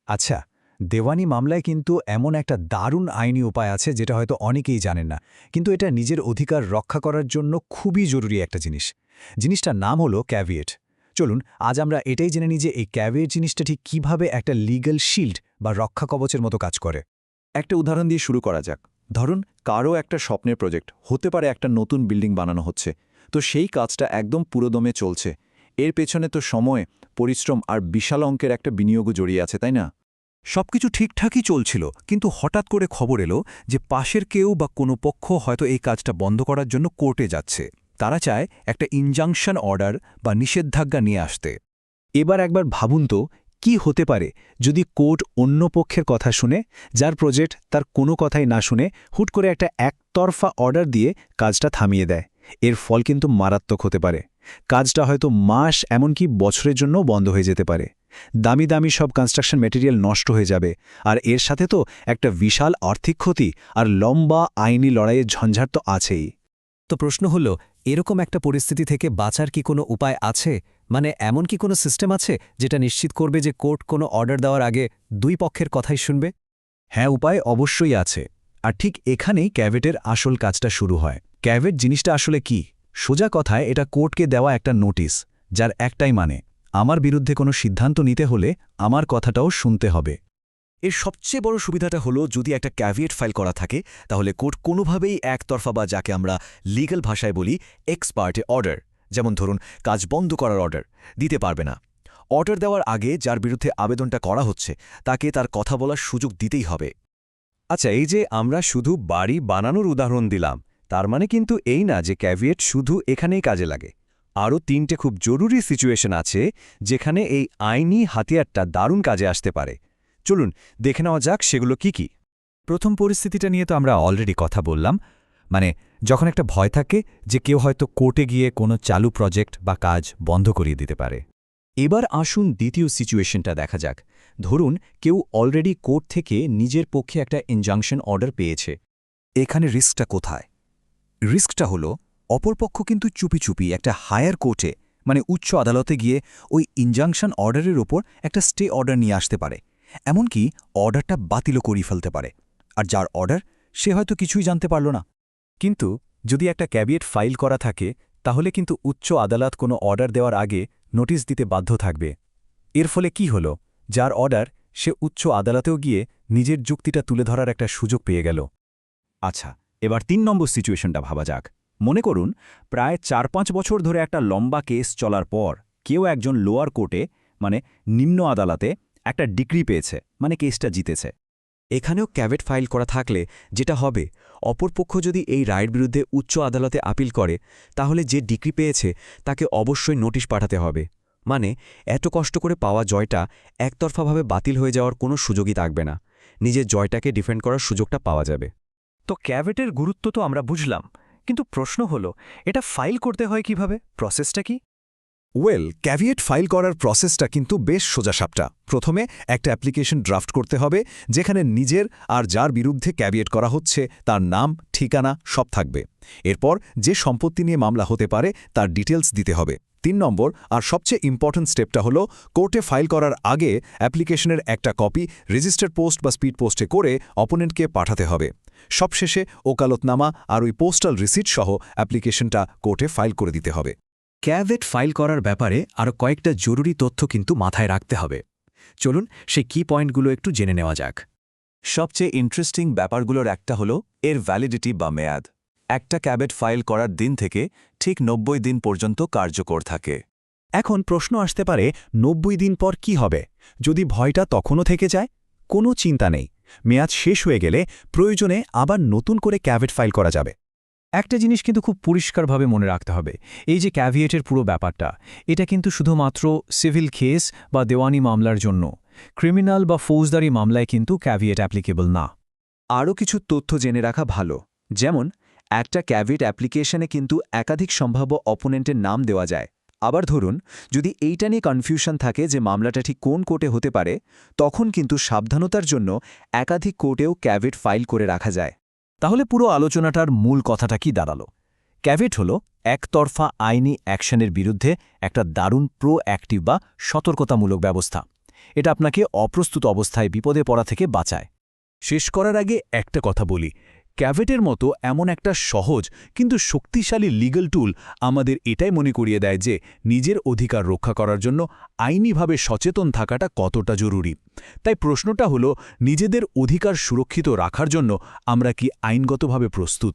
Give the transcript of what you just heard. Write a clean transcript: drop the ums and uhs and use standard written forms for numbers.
আচ্ছা, দেওয়ানি মামলায় কিন্তু এমন একটা দারুণ আইনি উপায় আছে যেটা হয়তো অনেকেই জানেন না, কিন্তু এটা নিজের অধিকার রক্ষা করার জন্য খুবই জরুরি একটা জিনিস। জিনিসটার নাম হলো ক্যাভিয়েট। চলুন আজ আমরা এটাই জেনে নিই যে এই ক্যাভিয়েট জিনিসটা ঠিক কীভাবে একটা লিগ্যাল শিল্ড বা রক্ষা কবচের মতো কাজ করে। একটা উদাহরণ দিয়ে শুরু করা যাক। ধরুন কারও একটা স্বপ্নের প্রজেক্ট হতে পারে, একটা নতুন বিল্ডিং বানানো হচ্ছে, তো সেই কাজটা একদম পুরোদমে চলছে। এর পেছনে তো সময়, পরিশ্রম আর বিশাল অঙ্কের একটা বিনিয়োগও জড়িয়ে আছে, তাই না? সবকিছু ঠিকঠাকই চলছিল, কিন্তু হঠাৎ করে খবর এলো যে পাশের কেউ বা কোনো পক্ষ হয়তো এই কাজটা বন্ধ করার জন্য কোর্টে যাচ্ছে। তারা চায় একটা ইনজাংশন অর্ডার বা নিষেধাজ্ঞা নিয়ে আসতে। এবার একবার ভাবুন তো, কি হতে পারে যদি কোর্ট অন্য পক্ষের কথা শুনে, যার প্রজেক্ট তার কোনো কথাই না শুনে হুট করে একটা একতরফা অর্ডার দিয়ে কাজটা থামিয়ে দেয়। এর ফল কিন্তু মারাত্মক হতে পারে। কাজটা হয়তো মাস এমনকি বছরের জন্যও বন্ধ হয়ে যেতে পারে। দামি দামি সব কনস্ট্রাকশন ম্যাটেরিয়াল নষ্ট হয়ে যাবে, আর এর সাথে তো একটা বিশাল আর্থিক ক্ষতি আর লম্বা আইনি লড়াইয়ের ঝঞ্ঝাট তো আছেই। তো প্রশ্ন হলো, এরকম একটা পরিস্থিতি থেকে বাঁচার কি কোনো উপায় আছে? মানে এমন কি কোনো সিস্টেম আছে যেটা নিশ্চিত করবে যে কোর্ট কোনো অর্ডার দেওয়ার আগে দুই পক্ষের কথাই শুনবে? হ্যাঁ, উপায় অবশ্যই আছে। আর ঠিক এখানেই ক্যাভেটের আসল কাজটা শুরু হয়। ক্যাভেট জিনিসটা আসলে কি? সোজা কথায় এটা কোর্টকে দেওয়া একটা নোটিশ, যার একটাই মানে, আমার বিরুদ্ধে কোনো সিদ্ধান্ত নিতে হলে আমার কথাটাও শুনতে হবে। এর সবচেয়ে বড় সুবিধাটা হলো, যদি একটা ক্যাভিয়েট ফাইল করা থাকে তাহলে কোর্ট কোনোভাবেই একতরফা বা যাকে আমরা লিগ্যাল ভাষায় বলি এক্স পার্টে অর্ডার, যেমন ধরুন কাজ বন্ধ করার অর্ডার, দিতে পারবে না। অর্ডার দেওয়ার আগে যার বিরুদ্ধে আবেদনটা করা হচ্ছে তাকে তার কথা বলার সুযোগ দিতেই হবে। আচ্ছা, এই যে আমরা শুধু বাড়ি বানানোর উদাহরণ দিলাম, তার মানে কিন্তু এই না যে ক্যাভিয়েট শুধু এখানেই কাজে লাগে। আরও 3টে খুব জরুরি সিচুয়েশন আছে যেখানে এই আইনি হাতিয়ারটা দারুণ কাজে আসতে পারে। চলুন দেখে নেওয়া যাক সেগুলো কি কি। প্রথম পরিস্থিতিটা নিয়ে তো আমরা অলরেডি কথা বললাম, মানে যখন একটা ভয় থাকে যে কেউ হয়তো কোর্টে গিয়ে কোনো চালু প্রজেক্ট বা কাজ বন্ধ করিয়ে দিতে পারে। এবার আসুন দ্বিতীয় সিচুয়েশনটা দেখা যাক। ধরুন কেউ অলরেডি কোর্ট থেকে নিজের পক্ষে একটা ইনজাংশন অর্ডার পেয়েছে। এখানে রিস্কটা কোথায়? রিস্কটা হলো অপরপক্ষ কিন্তু চুপি চুপি একটা হায়ার কোর্টে, মানে উচ্চ আদালতে গিয়ে ওই ইনজাংশন অর্ডারের ওপর একটা স্টে অর্ডার নিয়ে আসতে পারে, এমনকি অর্ডারটা বাতিলও করিয়ে ফেলতে পারে। আর যার অর্ডার, সে হয়তো কিছুই জানতে পারল না। কিন্তু যদি একটা ক্যাভিয়েট ফাইল করা থাকে, তাহলে কিন্তু উচ্চ আদালত কোনো অর্ডার দেওয়ার আগে নোটিশ দিতে বাধ্য থাকবে। এর ফলে কি হলো, যার অর্ডার সে উচ্চ আদালতেও গিয়ে নিজের যুক্তিটা তুলে ধরার একটা সুযোগ পেয়ে গেল। আচ্ছা, এবার 3 নম্বর সিচুয়েশনটা ভাবা যাক। মনে করুন প্রায় 4-5 বছর ধরে একটা লম্বা কেস চলার পর কেউ একজন লোয়ার কোর্টে, মানে নিম্ন আদালতে একটা ডিক্রি পেয়েছে, মানে কেসটা জিতেছে। এখানেও ক্যাভেট ফাইল করা থাকলে যেটা হবে, অপরপক্ষ যদি এই রায়ের বিরুদ্ধে উচ্চ আদালতে আপিল করে, তাহলে যে ডিক্রি পেয়েছে তাকে অবশ্যই নোটিশ পাঠাতে হবে। মানে এত কষ্ট করে পাওয়া জয়টা একতরফাভাবে বাতিল হয়ে যাওয়ার কোনো সুযোগই থাকবে না, নিজের জয়টাকে ডিফেন্ড করার সুযোগটা পাওয়া যাবে। তো ক্যাভেটের গুরুত্ব তো আমরা বুঝলাম, কিন্তু প্রশ্ন হলো এটা ফাইল করতে হয় কিভাবে? প্রসেসটা কি? ক্যাভিয়েট ফাইল করার প্রসেসটা কিন্তু বেশ সোজাসাপটা। প্রথমে একটা অ্যাপ্লিকেশন ড্রাফট করতে হবে, যেখানে নিজের আর যার বিরুদ্ধে ক্যাভিয়েট করা হচ্ছে তার নাম, ঠিকানা সব থাকবে। এরপর যে সম্পত্তি নিয়ে মামলা হতে পারে তার ডিটেলস দিতে হবে। 3 নম্বর আর সবচেয়ে ইম্পর্ট্যান্ট স্টেপটা হলো, কোর্টে ফাইল করার আগে অ্যাপ্লিকেশনের একটা কপি রেজিস্টার পোস্ট বা স্পিড পোস্টে করে অপোনেন্টকে পাঠাতে হবে। সবশেষে ওকালতনামা আর ওই পোস্টাল রিসিট সহ অ্যাপ্লিকেশনটা কোর্টে ফাইল করে দিতে হবে। ক্যাভেট ফাইল করার ব্যাপারে আরও কয়েকটা জরুরি তথ্য কিন্তু মাথায় রাখতে হবে। চলুন সেই কি পয়েন্টগুলো একটু জেনে নেওয়া যাক। সবচেয়ে ইন্টারেস্টিং ব্যাপারগুলোর একটা হলো এর ভ্যালিডিটি বা মেয়াদ। একটা ক্যাভেট ফাইল করার দিন থেকে ঠিক 90 দিন পর্যন্ত কার্যকর থাকে। এখন প্রশ্ন আসতে পারে, 90 দিন পর কি হবে? যদি ভয়টা তখনও থেকে যায়? কোনো চিন্তা নেই, মেয়াদ শেষ হয়ে গেলে প্রয়োজনে আবার নতুন করে ক্যাভেট ফাইল করা যাবে। একটা জিনিস কিন্তু খুব পরিষ্কারভাবে মনে রাখতে হবে, এই যে ক্যাভিয়েটের পুরো ব্যাপারটা, এটা কিন্তু শুধুমাত্র সিভিল কেস বা দেওয়ানি মামলার জন্য। ক্রিমিনাল বা ফৌজদারি মামলায় কিন্তু ক্যাভিয়েট অ্যাপ্লিকেবল না। আরও কিছু তথ্য জেনে রাখা ভালো, যেমন একটা ক্যাভিয়েট অ্যাপ্লিকেশনে কিন্তু একাধিক সম্ভাব্য অপোনেন্টের নাম দেওয়া যায়। আবার ধরুন যদি এইটা নিয়ে কনফিউশন থাকে যে মামলাটা ঠিক কোন কোর্টে হতে পারে, তখন কিন্তু সাবধানতার জন্য একাধিক কোর্টেও ক্যাভিয়েট ফাইল করে রাখা যায়। তাহলে পুরো আলোচনাটার মূল কথাটা কি দাঁড়ালো? ক্যাভিয়েট হলো একতরফা আইনি অ্যাকশনের বিরুদ্ধে একটা দারুণ প্রোঅ্যাক্টিভ বা সতর্কতামূলক ব্যবস্থা। এটা আপনাকে অপ্রস্তুত অবস্থায় বিপদে পড়া থেকে বাঁচায়। শেষ করার আগে একটা কথা বলি, ক্যাভেটের মতো এমন একটা সহজ কিন্তু শক্তিশালী লিগ্যাল টুল আমাদের এটাই মনে করিয়ে দেয় যে নিজের অধিকার রক্ষা করার জন্য আইনিভাবে সচেতন থাকাটা কতটা জরুরি। তাই প্রশ্নটা হলো, নিজেদের অধিকার সুরক্ষিত রাখার জন্য আমরা কি আইনগতভাবে প্রস্তুত?